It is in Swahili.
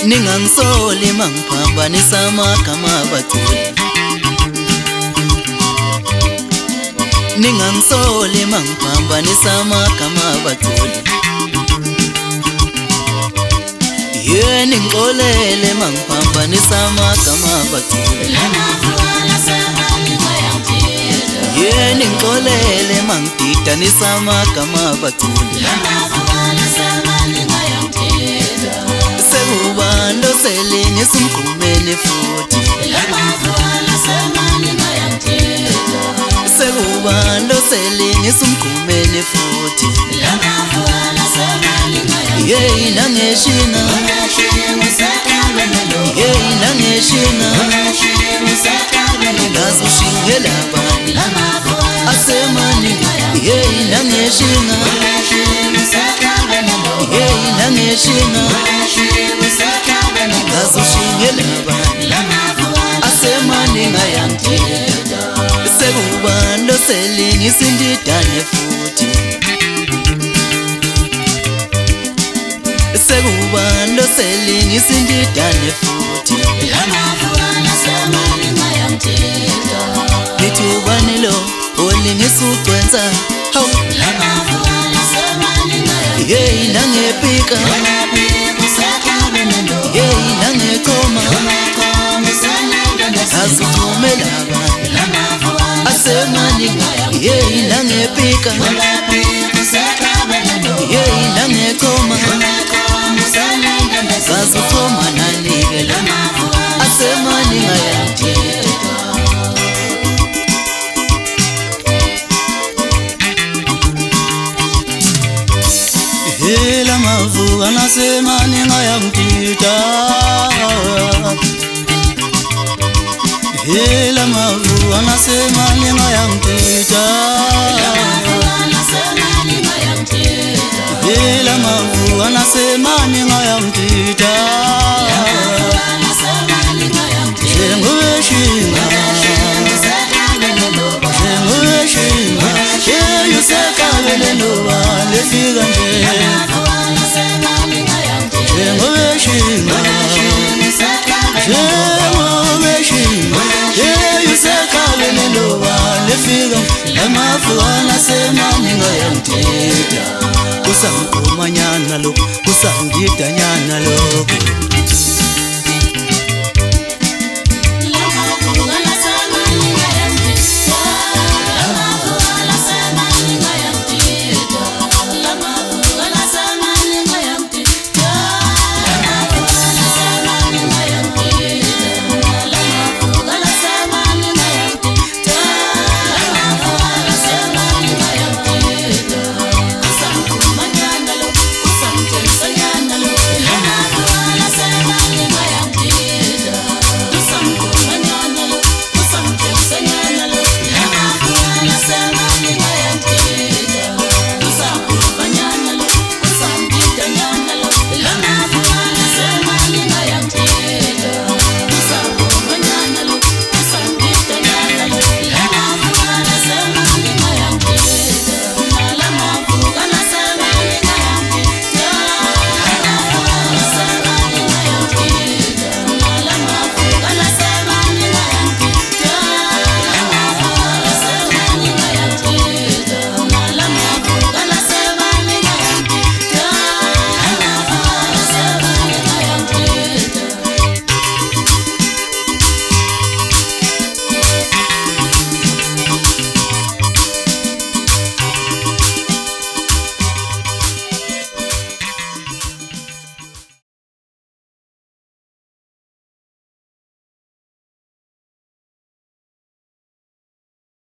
Ningangisoli mangiphambanisa amagama abaculi. Ningangisoli mangiphambanisa amagama abaculi. Ningixolele mangiphambanisa amagama abaculi. Ningixolele mangididanisa amagama abaculi. Sekubani oselingisa umgqumeni futhi. Sekubani oselingisa umgqumeni futhi. Nangeshina nangeshina ngazushingela bani asemani nangeshina nangeshina ngazushingela bani asemani ngayangithetha. Sekubani oselingisa indidane futhi. Sekubani oselingisa indidane futhi. Nithi ubani lo olingisa ugcwensa hawu nangepika nangechoma azithumela bani asemani nangepika nangechoma azithoma nanikela asemani ngayangithetha. Lamavuka nasemani ngayangithetha. Lamavuka nasemani ngayangithetha. Lamavuka nasemani ngayangithetha. Njengoweshinga yusekabele loba lefika nje. Njengoweshinga yusekabele loba lefika. Lamavuka nasemani ngayangithetha. Kusangikhumanyana lokhu kusangidanyana lokhu. Kusangidanyana